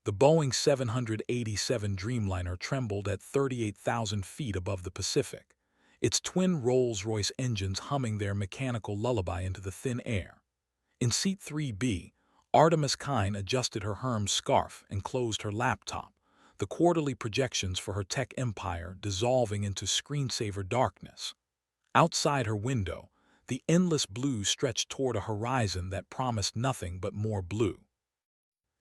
The Boeing 787 Dreamliner trembled at 38,000 feet above the Pacific, its twin Rolls-Royce engines humming their mechanical lullaby into the thin air. In Seat 3B, Artemis Kine adjusted her Hermes scarf and closed her laptop, the quarterly projections for her tech empire dissolving into screensaver darkness. Outside her window, the endless blue stretched toward a horizon that promised nothing but more blue.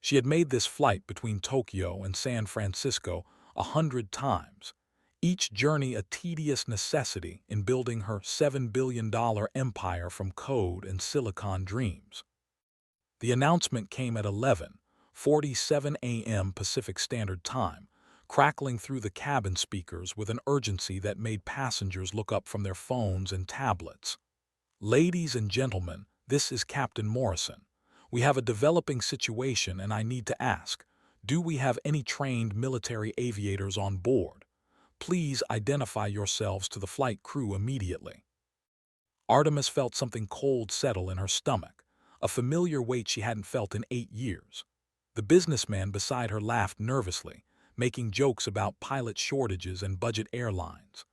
She had made this flight between Tokyo and San Francisco 100 times, each journey a tedious necessity in building her $7 billion empire from code and silicon dreams. The announcement came at 11:47 a.m. Pacific Standard Time, crackling through the cabin speakers with an urgency that made passengers look up from their phones and tablets. Ladies and gentlemen, this is Captain Morrison. We have a developing situation and I need to ask, do we have any trained military aviators on board? Please identify yourselves to the flight crew immediately. Artemis felt something cold settle in her stomach, a familiar weight she hadn't felt in 8 years. The businessman beside her laughed nervously, making jokes about pilot shortages and budget airlines.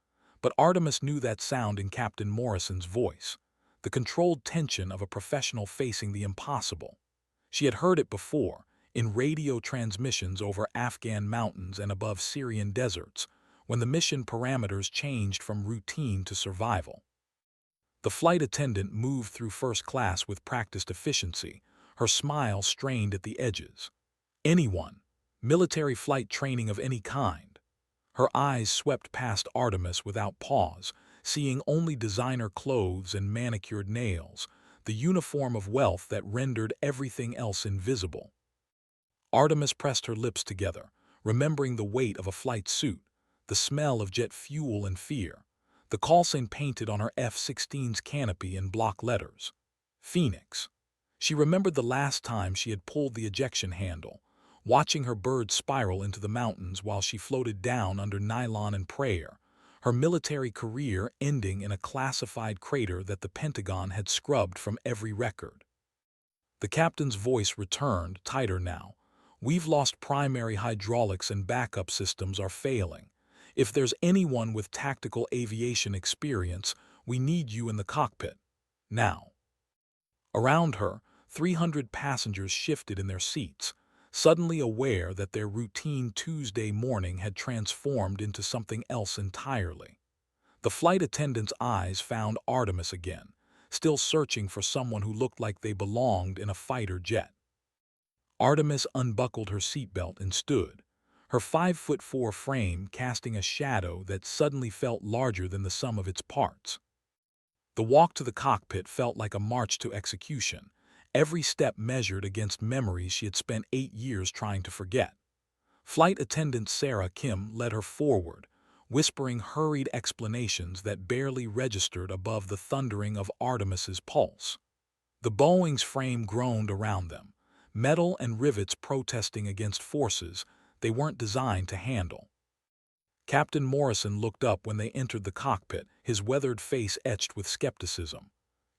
But Artemis knew that sound in Captain Morrison's voice, the controlled tension of a professional facing the impossible. She had heard it before, in radio transmissions over Afghan mountains and above Syrian deserts, when the mission parameters changed from routine to survival. The flight attendant moved through first class with practiced efficiency, her smile strained at the edges. Anyone, military flight training of any kind. Her eyes swept past Artemis without pause, seeing only designer clothes and manicured nails, the uniform of wealth that rendered everything else invisible. Artemis pressed her lips together, remembering the weight of a flight suit, the smell of jet fuel and fear, the call sign painted on her F-16's canopy in block letters. Phoenix. She remembered the last time she had pulled the ejection handle, watching her bird spiral into the mountains while she floated down under nylon and prayer, her military career ending in a classified crater that the Pentagon had scrubbed from every record. The captain's voice returned, tighter now. We've lost primary hydraulics and backup systems are failing. If there's anyone with tactical aviation experience, we need you in the cockpit. Now. Around her, 300 passengers shifted in their seats, suddenly aware that their routine Tuesday morning had transformed into something else entirely. The flight attendant's eyes found Artemis again, still searching for someone who looked like they belonged in a fighter jet. Artemis unbuckled her seatbelt and stood, her 5'4" frame casting a shadow that suddenly felt larger than the sum of its parts. The walk to the cockpit felt like a march to execution, every step measured against memories she had spent 8 years trying to forget. Flight attendant Sarah Kim led her forward, whispering hurried explanations that barely registered above the thundering of Artemis's pulse. The Boeing's frame groaned around them, metal and rivets protesting against forces they weren't designed to handle. Captain Morrison looked up when they entered the cockpit, his weathered face etched with skepticism.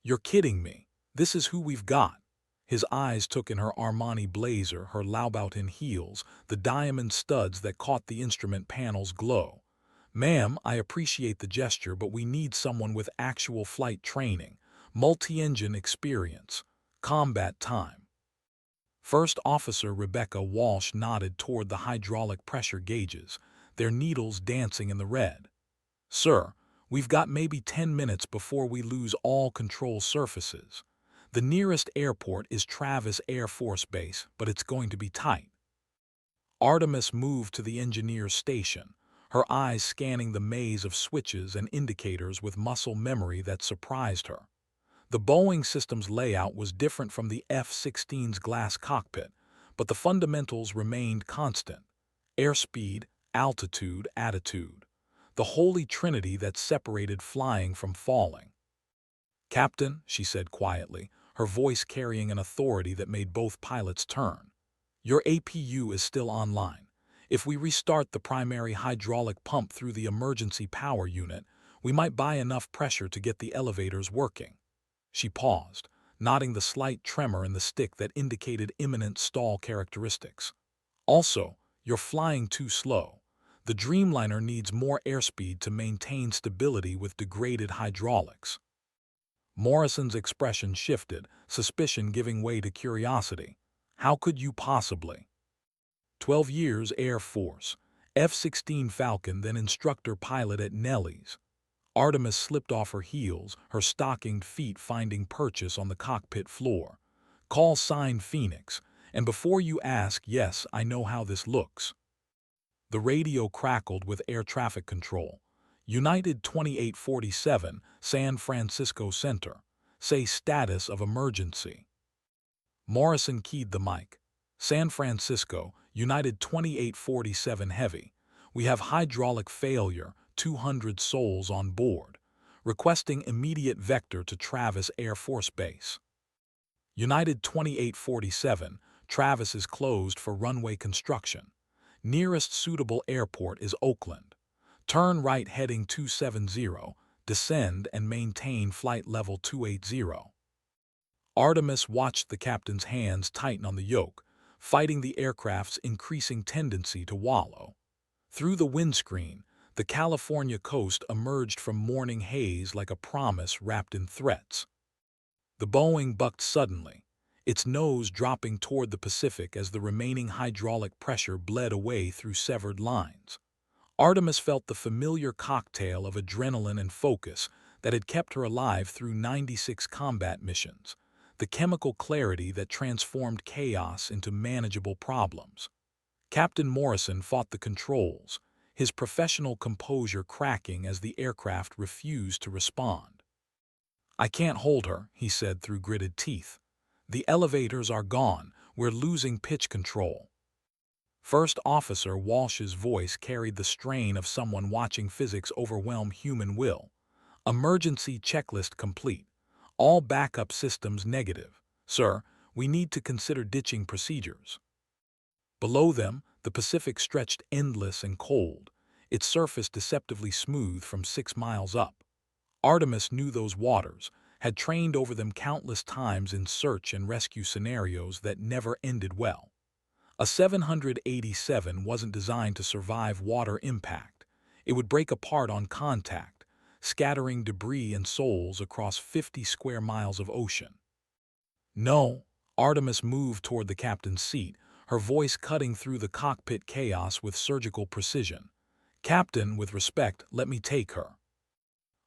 "You're kidding me. This is who we've got." His eyes took in her Armani blazer, her Louboutin heels, the diamond studs that caught the instrument panel's glow. "Ma'am, I appreciate the gesture, but we need someone with actual flight training, multi-engine experience, combat time." First Officer Rebecca Walsh nodded toward the hydraulic pressure gauges, their needles dancing in the red. "Sir, we've got maybe 10 minutes before we lose all control surfaces. The nearest airport is Travis Air Force Base, but it's going to be tight." Artemis moved to the engineer's station, her eyes scanning the maze of switches and indicators with muscle memory that surprised her. The Boeing system's layout was different from the F-16's glass cockpit, but the fundamentals remained constant: airspeed, altitude, attitude, the holy trinity that separated flying from falling. "Captain," she said quietly, her voice carrying an authority that made both pilots turn, "your APU is still online. If we restart the primary hydraulic pump through the emergency power unit, we might buy enough pressure to get the elevators working." She paused, nodding the slight tremor in the stick that indicated imminent stall characteristics. Also, you're flying too slow. The Dreamliner needs more airspeed to maintain stability with degraded hydraulics. Morrison's expression shifted, suspicion giving way to curiosity. How could you possibly? 12 years Air Force, F-16 Falcon, then instructor pilot at Nellie's. Artemis slipped off her heels, her stockinged feet finding purchase on the cockpit floor. Call sign Phoenix, and before you ask, yes, I know how this looks. The radio crackled with air traffic control. United 2847, San Francisco Center. Say status of emergency. Morrison keyed the mic. San Francisco, United 2847 Heavy. We have hydraulic failure, 200 souls on board. Requesting immediate vector to Travis Air Force Base. United 2847, Travis is closed for runway construction. Nearest suitable airport is Oakland. Turn right heading 270, descend and maintain flight level 280. Artemis watched the captain's hands tighten on the yoke, fighting the aircraft's increasing tendency to wallow. Through the windscreen, the California coast emerged from morning haze like a promise wrapped in threats. The Boeing bucked suddenly, its nose dropping toward the Pacific as the remaining hydraulic pressure bled away through severed lines. Artemis felt the familiar cocktail of adrenaline and focus that had kept her alive through 96 combat missions, the chemical clarity that transformed chaos into manageable problems. Captain Morrison fought the controls, his professional composure cracking as the aircraft refused to respond. I can't hold her, he said through gritted teeth. The elevators are gone, we're losing pitch control. First Officer Walsh's voice carried the strain of someone watching physics overwhelm human will. Emergency checklist complete. All backup systems negative. Sir, we need to consider ditching procedures. Below them, the Pacific stretched endless and cold, its surface deceptively smooth from 6 miles up. Artemis knew those waters, had trained over them countless times in search and rescue scenarios that never ended well. A 787 wasn't designed to survive water impact. It would break apart on contact, scattering debris and souls across 50 square miles of ocean. No, Artemis moved toward the captain's seat, her voice cutting through the cockpit chaos with surgical precision. Captain, with respect, let me take her.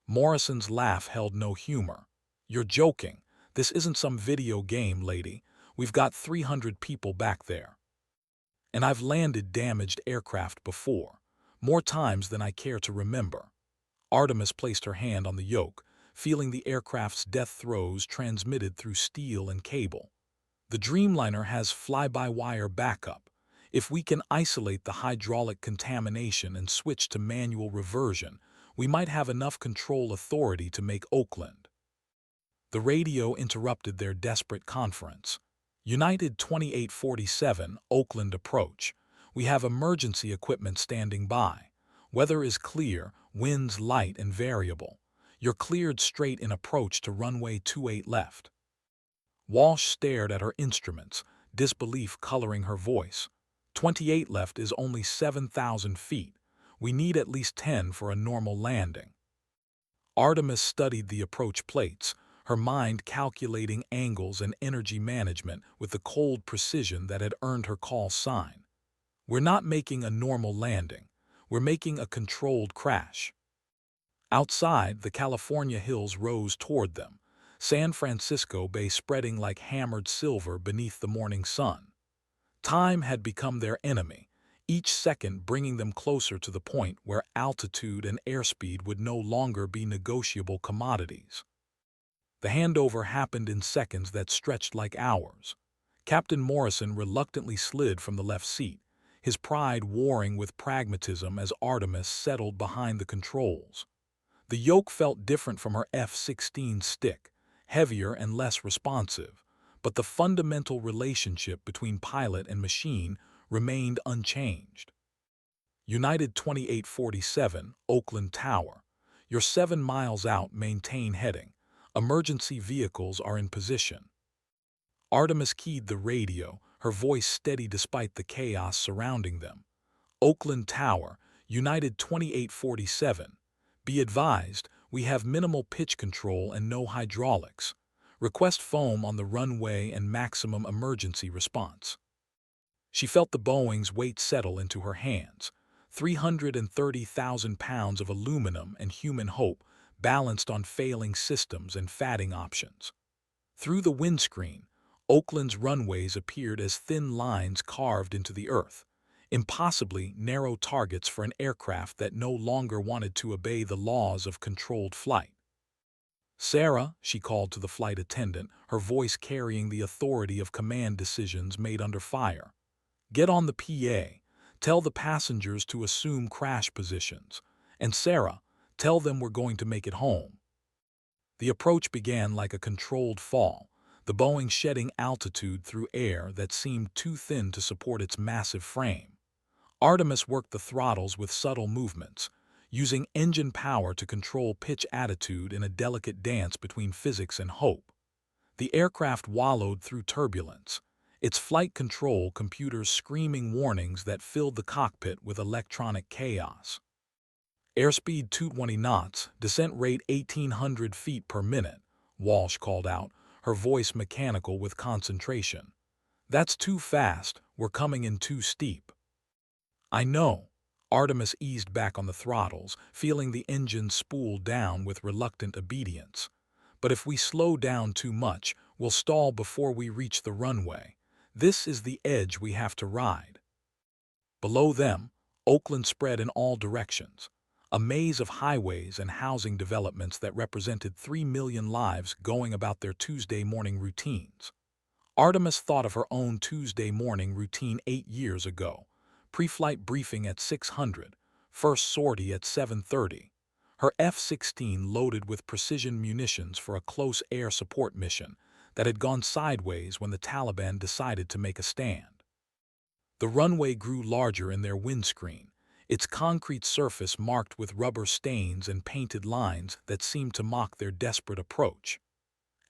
Morrison's laugh held no humor. You're joking. This isn't some video game, lady. We've got 300 people back there. And I've landed damaged aircraft before, more times than I care to remember. Artemis placed her hand on the yoke, feeling the aircraft's death throes transmitted through steel and cable. The Dreamliner has fly-by-wire backup. If we can isolate the hydraulic contamination and switch to manual reversion, we might have enough control authority to make Oakland. The radio interrupted their desperate conference. United 2847, Oakland approach. We have emergency equipment standing by. Weather is clear, winds light and variable. You're cleared straight in approach to runway 28 left. Walsh stared at her instruments, disbelief coloring her voice. 28 left is only 7,000 feet. We need at least 10 for a normal landing. Artemis studied the approach plates, her mind calculating angles and energy management with the cold precision that had earned her call sign. We're not making a normal landing. We're making a controlled crash. Outside, the California hills rose toward them, San Francisco Bay spreading like hammered silver beneath the morning sun. Time had become their enemy, each second bringing them closer to the point where altitude and airspeed would no longer be negotiable commodities. The handover happened in seconds that stretched like hours. Captain Morrison reluctantly slid from the left seat, his pride warring with pragmatism as Artemis settled behind the controls. The yoke felt different from her F-16 stick, heavier and less responsive, but the fundamental relationship between pilot and machine remained unchanged. United 2847, Oakland Tower. You're 7 miles out, maintain heading. Emergency vehicles are in position. Artemis keyed the radio, her voice steady despite the chaos surrounding them. Oakland Tower, United 2847. Be advised, we have minimal pitch control and no hydraulics. Request foam on the runway and maximum emergency response. She felt the Boeing's weight settle into her hands. 330,000 pounds of aluminum and human hope balanced on failing systems and fatting options. Through the windscreen, Oakland's runways appeared as thin lines carved into the earth, impossibly narrow targets for an aircraft that no longer wanted to obey the laws of controlled flight. "Sarah," she called to the flight attendant, her voice carrying the authority of command decisions made under fire. "Get on the PA. Tell the passengers to assume crash positions. And Sarah, tell them we're going to make it home." The approach began like a controlled fall, the Boeing shedding altitude through air that seemed too thin to support its massive frame. Artemis worked the throttles with subtle movements, using engine power to control pitch attitude in a delicate dance between physics and hope. The aircraft wallowed through turbulence, its flight control computers screaming warnings that filled the cockpit with electronic chaos. "Airspeed 220 knots, descent rate 1,800 feet per minute," Walsh called out, her voice mechanical with concentration. "That's too fast, we're coming in too steep." "I know." Artemis eased back on the throttles, feeling the engine spool down with reluctant obedience. "But if we slow down too much, we'll stall before we reach the runway. This is the edge we have to ride." Below them, Oakland spread in all directions, a maze of highways and housing developments that represented 3 million lives going about their Tuesday morning routines. Artemis thought of her own Tuesday morning routine 8 years ago. Pre-flight briefing at 600, first sortie at 7:30. Her F-16 loaded with precision munitions for a close air support mission that had gone sideways when the Taliban decided to make a stand. The runway grew larger in their windscreen, its concrete surface marked with rubber stains and painted lines that seemed to mock their desperate approach.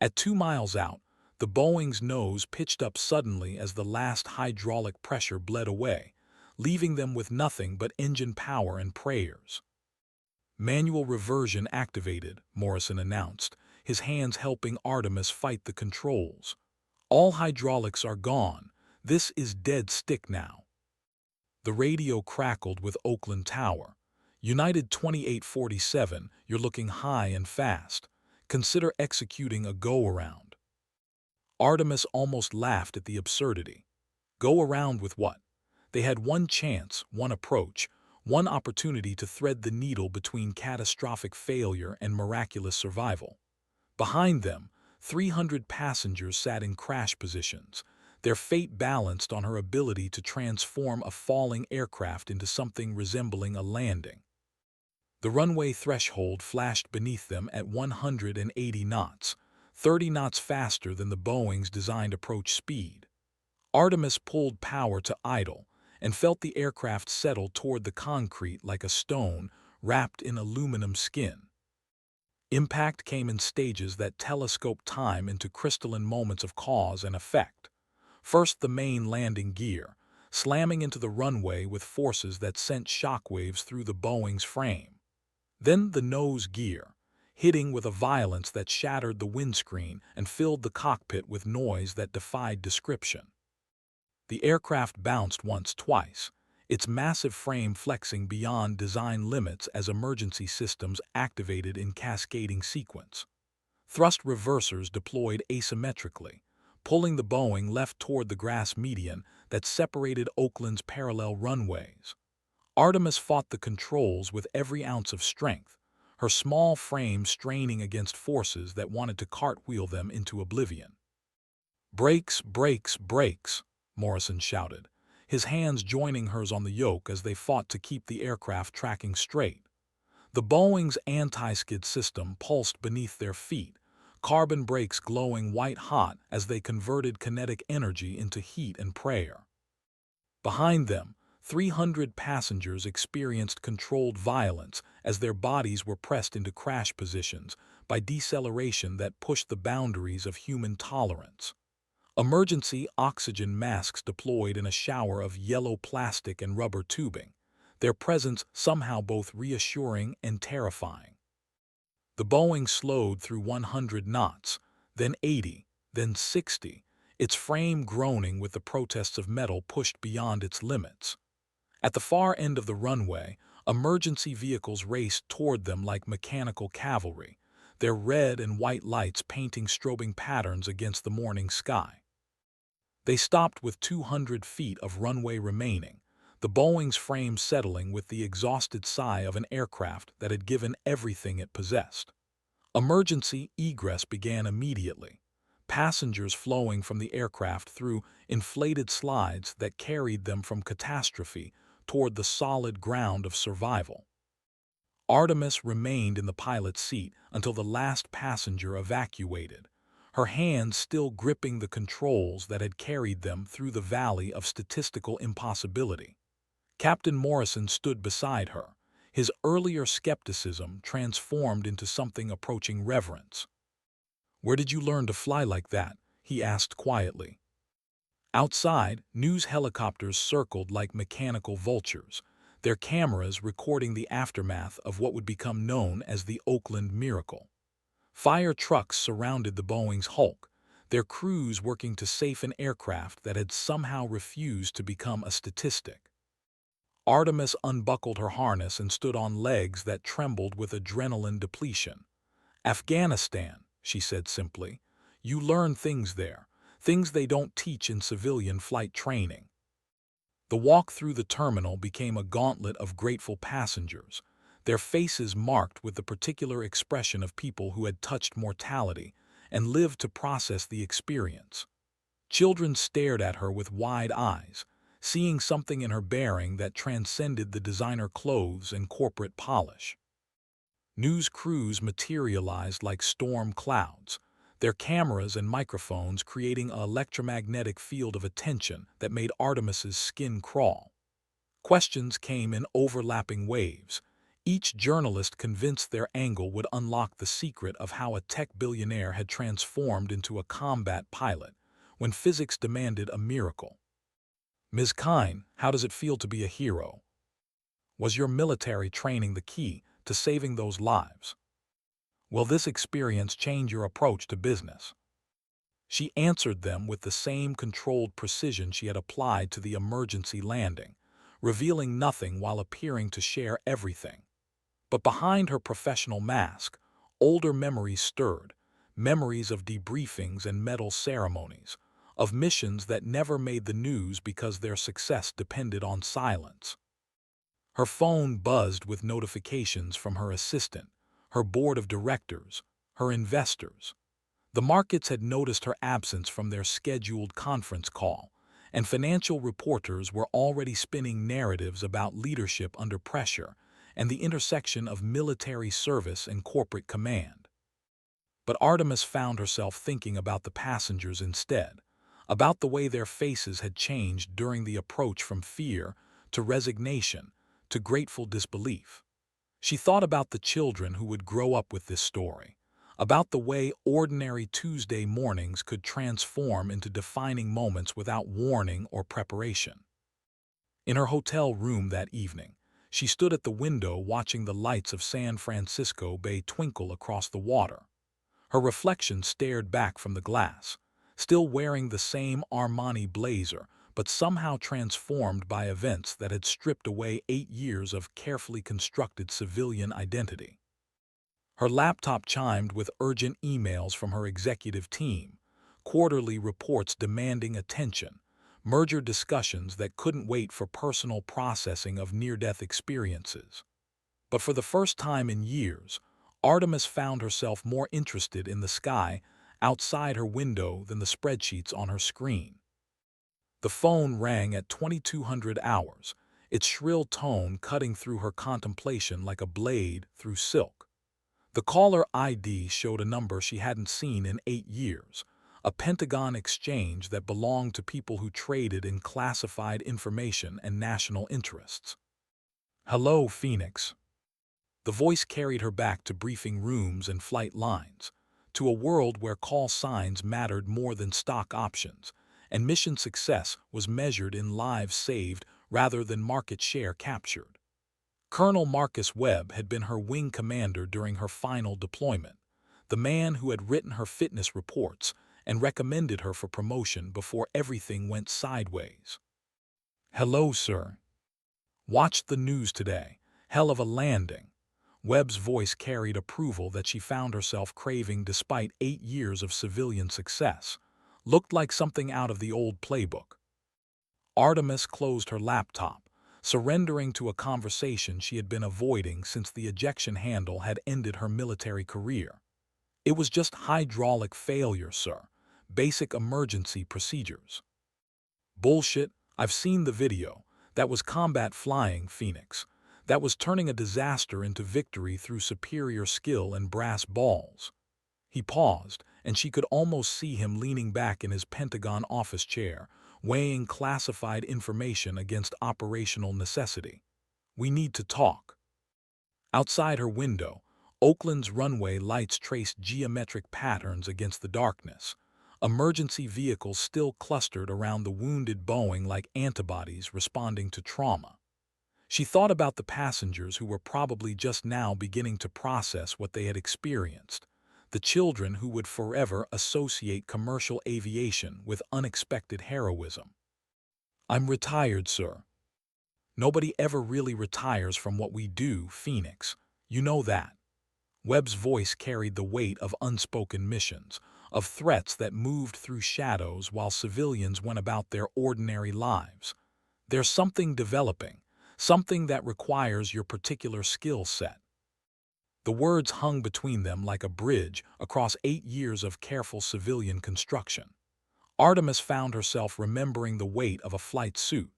At 2 miles out, the Boeing's nose pitched up suddenly as the last hydraulic pressure bled away, leaving them with nothing but engine power and prayers. "Manual reversion activated," Morrison announced, his hands helping Artemis fight the controls. "All hydraulics are gone. This is dead stick now." The radio crackled with Oakland Tower. "United 2847, you're looking high and fast. Consider executing a go-around." Artemis almost laughed at the absurdity. Go around with what? They had one chance, one approach, one opportunity to thread the needle between catastrophic failure and miraculous survival. Behind them, 300 passengers sat in crash positions, their fate balanced on her ability to transform a falling aircraft into something resembling a landing. The runway threshold flashed beneath them at 180 knots, 30 knots faster than the Boeing's designed approach speed. Artemis pulled power to idle and felt the aircraft settle toward the concrete like a stone wrapped in aluminum skin. Impact came in stages that telescoped time into crystalline moments of cause and effect. First, the main landing gear, slamming into the runway with forces that sent shockwaves through the Boeing's frame. Then the nose gear, hitting with a violence that shattered the windscreen and filled the cockpit with noise that defied description. The aircraft bounced once, twice, its massive frame flexing beyond design limits as emergency systems activated in cascading sequence. Thrust reversers deployed asymmetrically, pulling the Boeing left toward the grass median that separated Oakland's parallel runways. Artemis fought the controls with every ounce of strength, her small frame straining against forces that wanted to cartwheel them into oblivion. "Brakes, brakes, brakes," Morrison shouted, his hands joining hers on the yoke as they fought to keep the aircraft tracking straight. The Boeing's anti-skid system pulsed beneath their feet, carbon brakes glowing white-hot as they converted kinetic energy into heat and prayer. Behind them, 300 passengers experienced controlled violence as their bodies were pressed into crash positions by deceleration that pushed the boundaries of human tolerance. Emergency oxygen masks deployed in a shower of yellow plastic and rubber tubing, their presence somehow both reassuring and terrifying. The Boeing slowed through 100 knots, then 80, then 60, its frame groaning with the protests of metal pushed beyond its limits. At the far end of the runway, emergency vehicles raced toward them like mechanical cavalry, their red and white lights painting strobing patterns against the morning sky. They stopped with 200 feet of runway remaining, the Boeing's frame settling with the exhausted sigh of an aircraft that had given everything it possessed. Emergency egress began immediately, passengers flowing from the aircraft through inflated slides that carried them from catastrophe toward the solid ground of survival. Artemis remained in the pilot's seat until the last passenger evacuated, her hands still gripping the controls that had carried them through the valley of statistical impossibility. Captain Morrison stood beside her, his earlier skepticism transformed into something approaching reverence. "Where did you learn to fly like that?" he asked quietly. Outside, news helicopters circled like mechanical vultures, their cameras recording the aftermath of what would become known as the Oakland Miracle. Fire trucks surrounded the Boeing's hulk, their crews working to safe an aircraft that had somehow refused to become a statistic. Artemis unbuckled her harness and stood on legs that trembled with adrenaline depletion. "Afghanistan," she said simply. "You learn things there, things they don't teach in civilian flight training." The walk through the terminal became a gauntlet of grateful passengers, their faces marked with the particular expression of people who had touched mortality and lived to process the experience. Children stared at her with wide eyes, seeing something in her bearing that transcended the designer clothes and corporate polish. News crews materialized like storm clouds, their cameras and microphones creating an electromagnetic field of attention that made Artemis's skin crawl. Questions came in overlapping waves, each journalist convinced their angle would unlock the secret of how a tech billionaire had transformed into a combat pilot when physics demanded a miracle. "Ms. Kine, how does it feel to be a hero? Was your military training the key to saving those lives? Will this experience change your approach to business?" She answered them with the same controlled precision she had applied to the emergency landing, revealing nothing while appearing to share everything. But behind her professional mask, older memories stirred, memories of debriefings and medal ceremonies, of missions that never made the news because their success depended on silence. Her phone buzzed with notifications from her assistant, her board of directors, her investors. The markets had noticed her absence from their scheduled conference call, and financial reporters were already spinning narratives about leadership under pressure and the intersection of military service and corporate command. But Artemis found herself thinking about the passengers instead, about the way their faces had changed during the approach from fear to resignation to grateful disbelief. She thought about the children who would grow up with this story, about the way ordinary Tuesday mornings could transform into defining moments without warning or preparation. In her hotel room that evening, she stood at the window watching the lights of San Francisco Bay twinkle across the water. Her reflection stared back from the glass, still wearing the same Armani blazer, but somehow transformed by events that had stripped away 8 years of carefully constructed civilian identity. Her laptop chimed with urgent emails from her executive team, quarterly reports demanding attention, merger discussions that couldn't wait for personal processing of near-death experiences. But for the first time in years, Artemis found herself more interested in the sky outside her window than the spreadsheets on her screen. The phone rang at 2200 hours, its shrill tone cutting through her contemplation like a blade through silk. The caller ID showed a number she hadn't seen in 8 years, a Pentagon exchange that belonged to people who traded in classified information and national interests. "Hello, Phoenix." The voice carried her back to briefing rooms and flight lines, to a world where call signs mattered more than stock options, and mission success was measured in lives saved rather than market share captured. Colonel Marcus Webb had been her wing commander during her final deployment, the man who had written her fitness reports and recommended her for promotion before everything went sideways. "Hello, sir. Watched the news today. Hell of a landing." Webb's voice carried approval that she found herself craving despite 8 years of civilian success. Looked like something out of the old playbook. Artemis closed her laptop, surrendering to a conversation she had been avoiding since the ejection handle had ended her military career. "It was just hydraulic failure, sir. Basic emergency procedures." "Bullshit. I've seen the video. That was combat flying, Phoenix. That was turning a disaster into victory through superior skill and brass balls." He paused, and she could almost see him leaning back in his Pentagon office chair, weighing classified information against operational necessity. "We need to talk." Outside her window, Oakland's runway lights traced geometric patterns against the darkness. Emergency vehicles still clustered around the wounded Boeing like antibodies responding to trauma. She thought about the passengers who were probably just now beginning to process what they had experienced, the children who would forever associate commercial aviation with unexpected heroism. "I'm retired, sir." "Nobody ever really retires from what we do, Phoenix. You know that." Webb's voice carried the weight of unspoken missions, of threats that moved through shadows while civilians went about their ordinary lives. "There's something developing, something that requires your particular skill set." The words hung between them like a bridge across 8 years of careful civilian construction. Artemis found herself remembering the weight of a flight suit,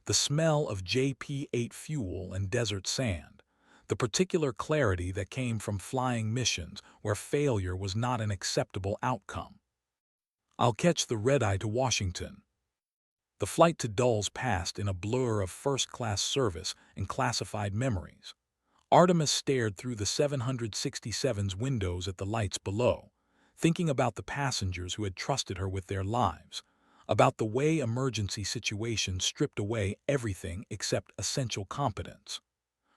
the smell of JP-8 fuel and desert sand, the particular clarity that came from flying missions where failure was not an acceptable outcome. "I'll catch the red-eye to Washington." The flight to Dulles passed in a blur of first-class service and classified memories. Artemis stared through the 767's windows at the lights below, thinking about the passengers who had trusted her with their lives, about the way emergency situations stripped away everything except essential competence.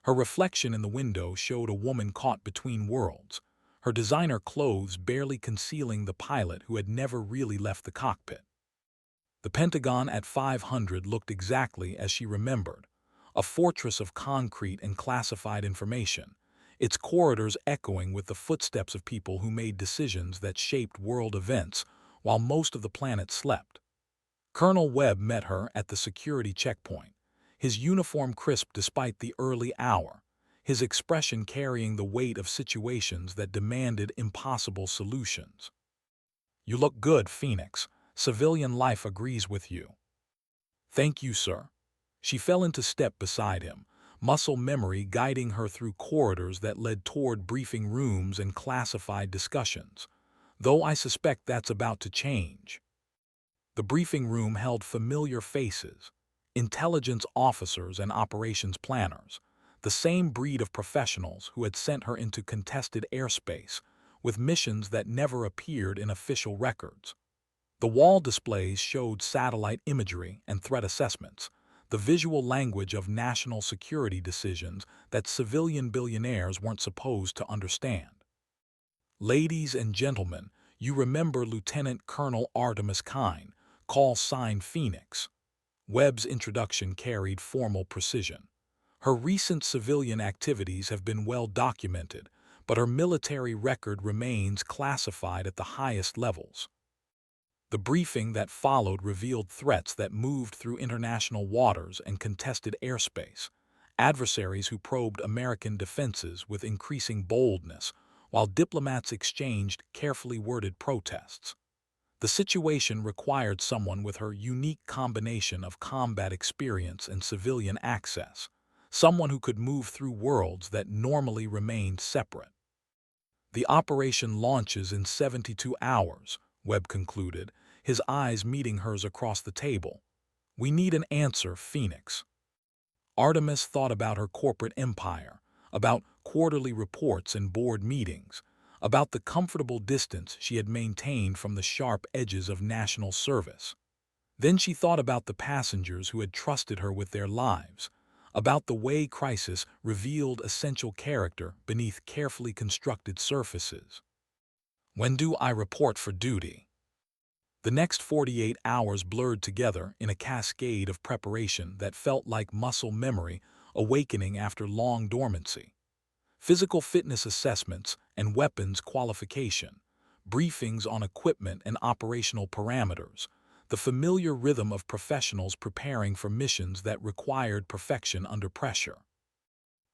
Her reflection in the window showed a woman caught between worlds, her designer clothes barely concealing the pilot who had never really left the cockpit. The Pentagon at 500 looked exactly as she remembered, a fortress of concrete and classified information, its corridors echoing with the footsteps of people who made decisions that shaped world events while most of the planet slept. Colonel Webb met her at the security checkpoint, his uniform crisp despite the early hour, his expression carrying the weight of situations that demanded impossible solutions. "You look good, Phoenix. Civilian life agrees with you." "Thank you, sir." She fell into step beside him, muscle memory guiding her through corridors that led toward briefing rooms and classified discussions, though I suspect that's about to change. The briefing room held familiar faces, intelligence officers and operations planners, the same breed of professionals who had sent her into contested airspace with missions that never appeared in official records. The wall displays showed satellite imagery and threat assessments, the visual language of national security decisions that civilian billionaires weren't supposed to understand. "Ladies and gentlemen, you remember Lieutenant Colonel Artemis Kine, call sign Phoenix." Webb's introduction carried formal precision. Her recent civilian activities have been well documented, but her military record remains classified at the highest levels. The briefing that followed revealed threats that moved through international waters and contested airspace, adversaries who probed American defenses with increasing boldness, while diplomats exchanged carefully worded protests. The situation required someone with her unique combination of combat experience and civilian access, someone who could move through worlds that normally remained separate. "The operation launches in 72 hours, Webb concluded, his eyes meeting hers across the table. "We need an answer, Phoenix." Artemis thought about her corporate empire, about quarterly reports and board meetings, about the comfortable distance she had maintained from the sharp edges of national service. Then she thought about the passengers who had trusted her with their lives, about the way crisis revealed essential character beneath carefully constructed surfaces. When do I report for duty? The next 48 hours blurred together in a cascade of preparation that felt like muscle memory awakening after long dormancy. Physical fitness assessments and weapons qualification, briefings on equipment and operational parameters, the familiar rhythm of professionals preparing for missions that required perfection under pressure.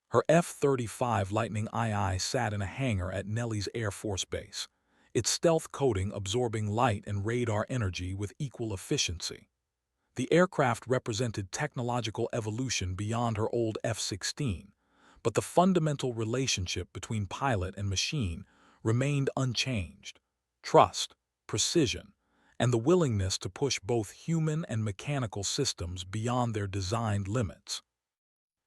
Her F-35 Lightning II sat in a hangar at Nellis Air Force Base, its stealth coating absorbing light and radar energy with equal efficiency. The aircraft represented technological evolution beyond her old F-16, but the fundamental relationship between pilot and machine remained unchanged. Trust, precision, and the willingness to push both human and mechanical systems beyond their designed limits.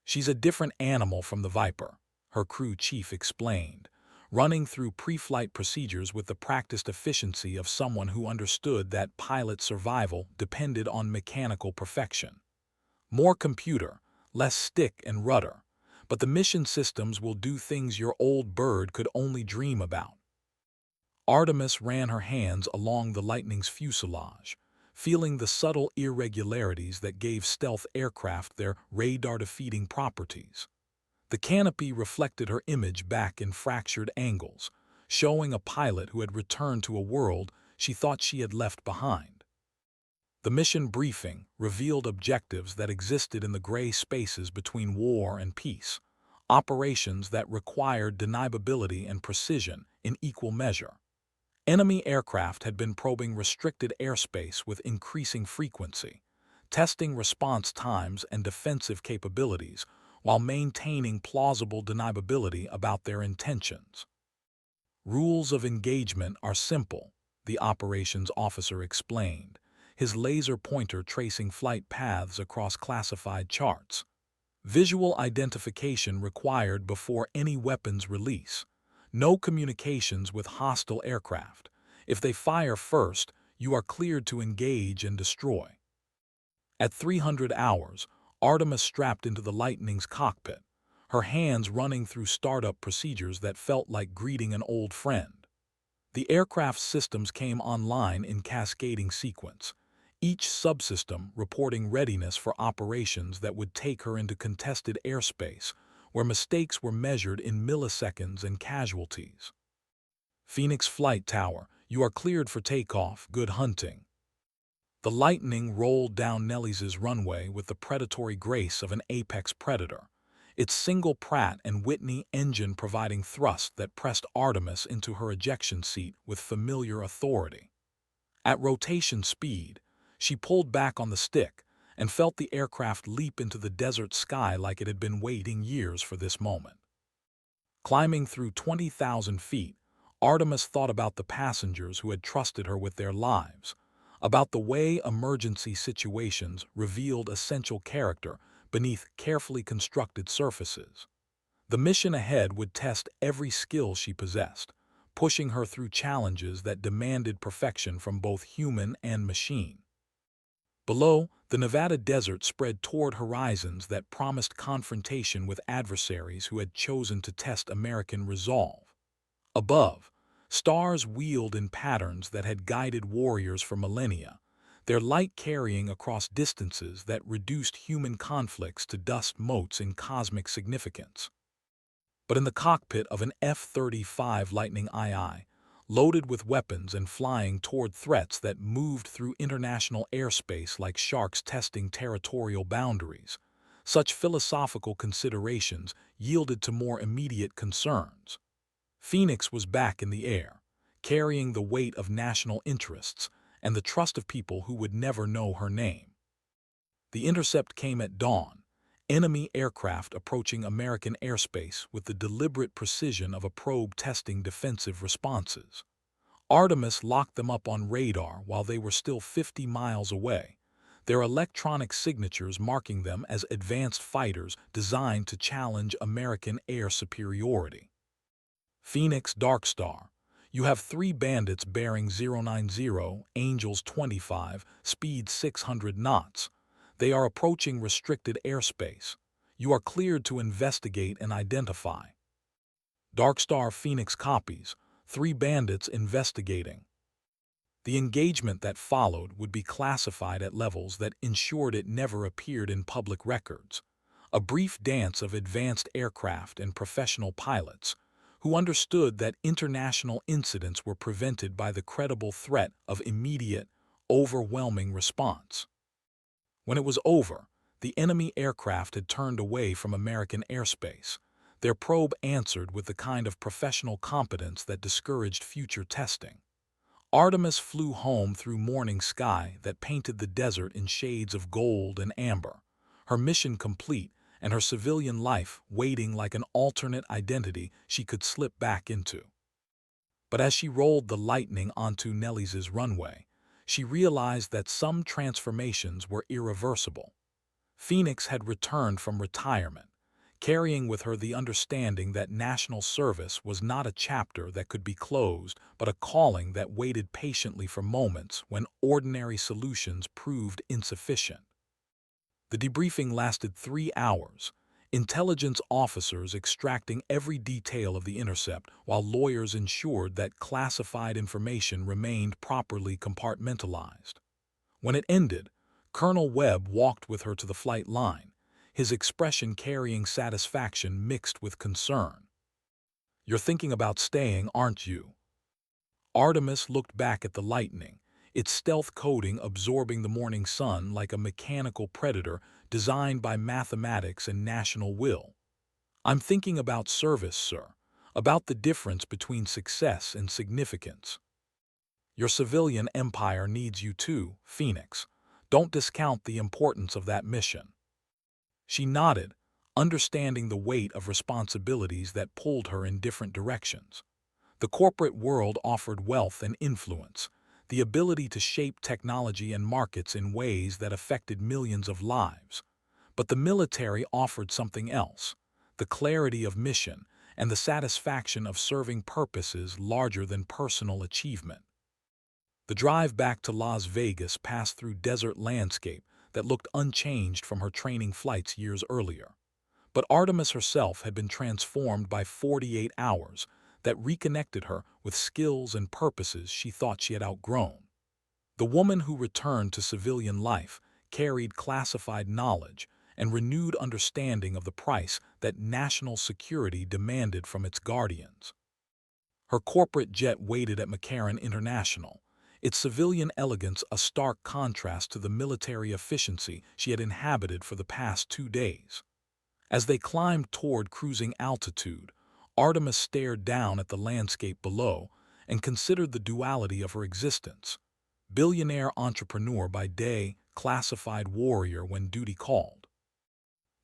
"She's a different animal from the Viper," her crew chief explained, running through pre-flight procedures with the practiced efficiency of someone who understood that pilot survival depended on mechanical perfection. "More computer, less stick and rudder, but the mission systems will do things your old bird could only dream about." Artemis ran her hands along the Lightning's fuselage, feeling the subtle irregularities that gave stealth aircraft their radar-defeating properties. The canopy reflected her image back in fractured angles, showing a pilot who had returned to a world she thought she had left behind. The mission briefing revealed objectives that existed in the gray spaces between war and peace, operations that required deniability and precision in equal measure. Enemy aircraft had been probing restricted airspace with increasing frequency, testing response times and defensive capabilities while maintaining plausible deniability about their intentions. "Rules of engagement are simple," the operations officer explained, his laser pointer tracing flight paths across classified charts. "Visual identification required before any weapons release. No communications with hostile aircraft. If they fire first, you are cleared to engage and destroy." At 300 hours, Artemis strapped into the Lightning's cockpit, her hands running through startup procedures that felt like greeting an old friend. The aircraft's systems came online in cascading sequence, each subsystem reporting readiness for operations that would take her into contested airspace, where mistakes were measured in milliseconds and casualties. "Phoenix Flight Tower, you are cleared for takeoff. Good hunting." The Lightning rolled down Nellis's runway with the predatory grace of an apex predator, its single Pratt and Whitney engine providing thrust that pressed Artemis into her ejection seat with familiar authority. At rotation speed, she pulled back on the stick and felt the aircraft leap into the desert sky like it had been waiting years for this moment. Climbing through 20,000 feet, Artemis thought about the passengers who had trusted her with their lives, about the way emergency situations revealed essential character beneath carefully constructed surfaces. The mission ahead would test every skill she possessed, pushing her through challenges that demanded perfection from both human and machine. Below, the Nevada desert spread toward horizons that promised confrontation with adversaries who had chosen to test American resolve. Above, stars wheeled in patterns that had guided warriors for millennia, their light carrying across distances that reduced human conflicts to dust motes in cosmic significance. But in the cockpit of an F-35 Lightning II, loaded with weapons and flying toward threats that moved through international airspace like sharks testing territorial boundaries, such philosophical considerations yielded to more immediate concerns. Phoenix was back in the air, carrying the weight of national interests and the trust of people who would never know her name. The intercept came at dawn, enemy aircraft approaching American airspace with the deliberate precision of a probe testing defensive responses. Artemis locked them up on radar while they were still 50 miles away, their electronic signatures marking them as advanced fighters designed to challenge American air superiority. "Phoenix Darkstar, You have three bandits bearing 090, Angels 25, speed 600 knots. They are approaching restricted airspace. You are cleared to investigate and identify. Darkstar Phoenix copies. Three bandits investigating. The engagement that followed would be classified at levels that ensured it never appeared in public records. A brief dance of advanced aircraft and professional pilots who understood that international incidents were prevented by the credible threat of immediate, overwhelming response. When it was over, the enemy aircraft had turned away from American airspace. Their probe answered with the kind of professional competence that discouraged future testing. Artemis flew home through morning sky that painted the desert in shades of gold and amber, her mission complete and her civilian life waiting like an alternate identity she could slip back into. But as she rolled the Lightning onto Nellie's runway, she realized that some transformations were irreversible. Phoenix had returned from retirement, carrying with her the understanding that national service was not a chapter that could be closed, but a calling that waited patiently for moments when ordinary solutions proved insufficient. The debriefing lasted 3 hours, intelligence officers extracting every detail of the intercept while lawyers ensured that classified information remained properly compartmentalized. When it ended, Colonel Webb walked with her to the flight line, his expression carrying satisfaction mixed with concern. "You're thinking about staying, aren't you?" Artemis looked back at the Lightning, its stealth coating absorbing the morning sun like a mechanical predator designed by mathematics and national will. "I'm thinking about service, sir, about the difference between success and significance. Your civilian empire needs you too, Phoenix. Don't discount the importance of that mission." She nodded, understanding the weight of responsibilities that pulled her in different directions. The corporate world offered wealth and influence, the ability to shape technology and markets in ways that affected millions of lives. But the military offered something else, the clarity of mission and the satisfaction of serving purposes larger than personal achievement. The drive back to Las Vegas passed through desert landscape that looked unchanged from her training flights years earlier. But Artemis herself had been transformed by 48 hours that reconnected her with skills and purposes she thought she had outgrown. The woman who returned to civilian life carried classified knowledge and renewed understanding of the price that national security demanded from its guardians. Her corporate jet waited at McCarran International, its civilian elegance a stark contrast to the military efficiency she had inhabited for the past 2 days. As they climbed toward cruising altitude, Artemis stared down at the landscape below and considered the duality of her existence. Billionaire entrepreneur by day, classified warrior when duty called.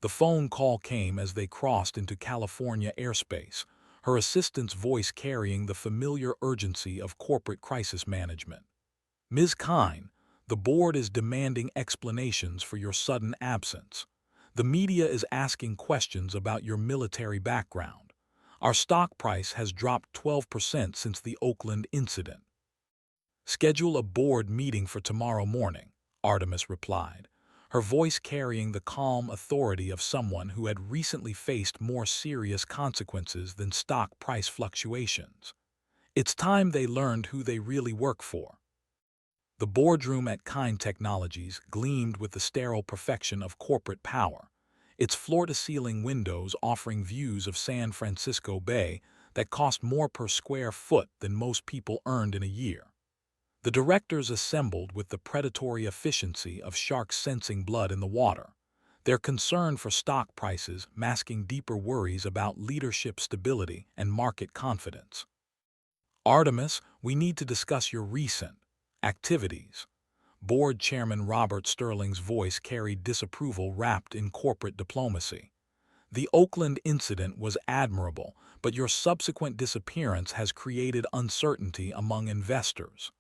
The phone call came as they crossed into California airspace, her assistant's voice carrying the familiar urgency of corporate crisis management. "Ms. Kine, the board is demanding explanations for your sudden absence. The media is asking questions about your military background. Our stock price has dropped 12% since the Oakland incident." "Schedule a board meeting for tomorrow morning," Artemis replied, her voice carrying the calm authority of someone who had recently faced more serious consequences than stock price fluctuations. "It's time they learned who they really work for." The boardroom at Kind Technologies gleamed with the sterile perfection of corporate power, its floor-to-ceiling windows offering views of San Francisco Bay that cost more per square foot than most people earned in a year. The directors assembled with the predatory efficiency of sharks sensing blood in the water, their concern for stock prices masking deeper worries about leadership stability and market confidence. "Artemis, we need to discuss your recent activities." Board Chairman Robert Sterling's voice carried disapproval wrapped in corporate diplomacy. "The Oakland incident was admirable, but your subsequent disappearance has created uncertainty among investors."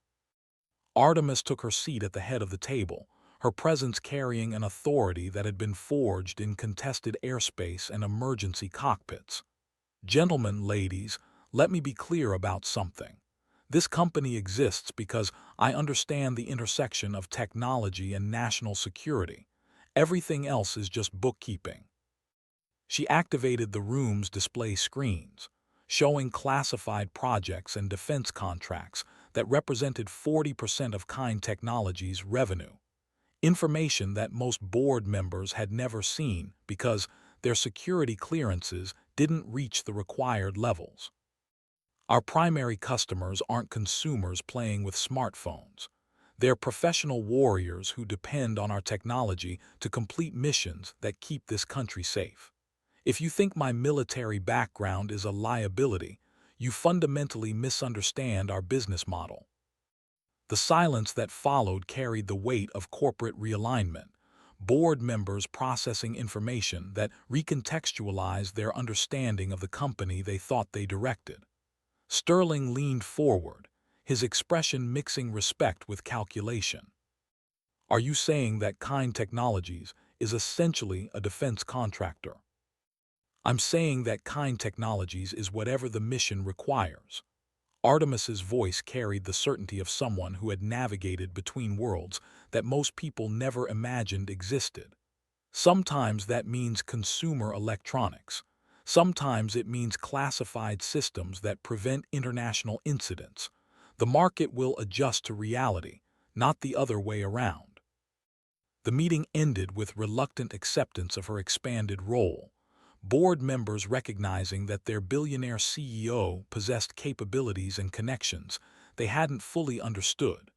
Artemis took her seat at the head of the table, her presence carrying an authority that had been forged in contested airspace and emergency cockpits. "Gentlemen, ladies, let me be clear about something. This company exists because I understand the intersection of technology and national security. Everything else is just bookkeeping. She activated the room's display screens, showing classified projects and defense contracts that represented 40% of Kind Technology's revenue. Information that most board members had never seen because their security clearances didn't reach the required levels. Our primary customers aren't consumers playing with smartphones. They're professional warriors who depend on our technology to complete missions that keep this country safe. If you think my military background is a liability, you fundamentally misunderstand our business model. The silence that followed carried the weight of corporate realignment, board members processing information that recontextualized their understanding of the company they thought they directed. Sterling leaned forward, his expression mixing respect with calculation. Are you saying that Kind Technologies is essentially a defense contractor? I'm saying that Kind Technologies is whatever the mission requires. Artemis's voice carried the certainty of someone who had navigated between worlds that most people never imagined existed. Sometimes that means consumer electronics. Sometimes it means classified systems that prevent international incidents. The market will adjust to reality, not the other way around. The meeting ended with reluctant acceptance of her expanded role, board members recognizing that their billionaire CEO possessed capabilities and connections they hadn't fully understood.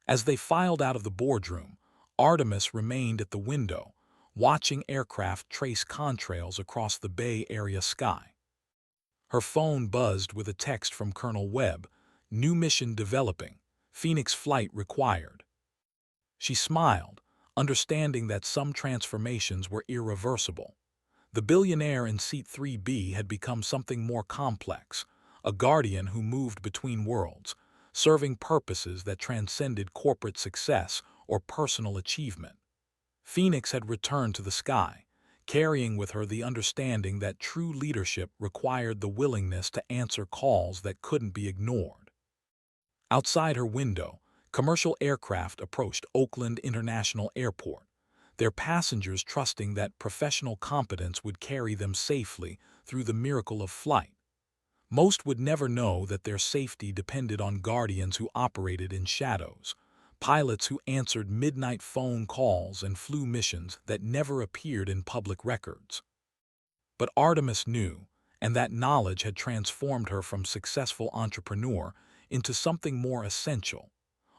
As they filed out of the boardroom, Artemis remained at the window, watching aircraft trace contrails across the Bay Area sky. Her phone buzzed with a text from Colonel Webb, "New mission developing, Phoenix flight required." She smiled, understanding that some transformations were irreversible. The billionaire in seat 3B had become something more complex, a guardian who moved between worlds, serving purposes that transcended corporate success or personal achievement. Phoenix had returned to the sky, carrying with her the understanding that true leadership required the willingness to answer calls that couldn't be ignored. Outside her window, commercial aircraft approached Oakland International Airport, their passengers trusting that professional competence would carry them safely through the miracle of flight. Most would never know that their safety depended on guardians who operated in shadows, pilots who answered midnight phone calls and flew missions that never appeared in public records. But Artemis knew, and that knowledge had transformed her from successful entrepreneur into something more essential,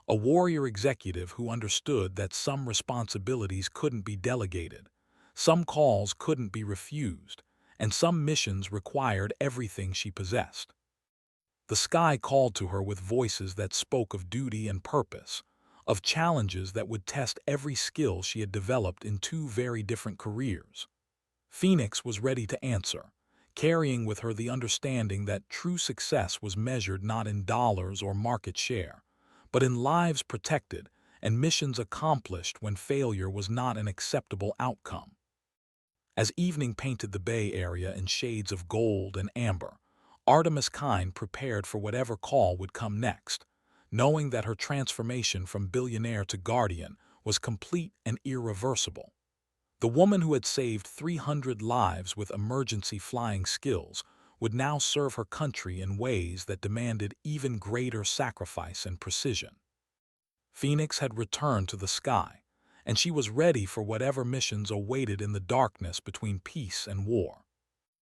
a warrior executive who understood that some responsibilities couldn't be delegated, some calls couldn't be refused, and some missions required everything she possessed. The sky called to her with voices that spoke of duty and purpose, of challenges that would test every skill she had developed in two very different careers. Phoenix was ready to answer, carrying with her the understanding that true success was measured not in dollars or market share, but in lives protected and missions accomplished when failure was not an acceptable outcome. As evening painted the Bay Area in shades of gold and amber, Artemis Kind prepared for whatever call would come next, knowing that her transformation from billionaire to guardian was complete and irreversible. The woman who had saved 300 lives with emergency flying skills would now serve her country in ways that demanded even greater sacrifice and precision. Phoenix had returned to the sky, and she was ready for whatever missions awaited in the darkness between peace and war.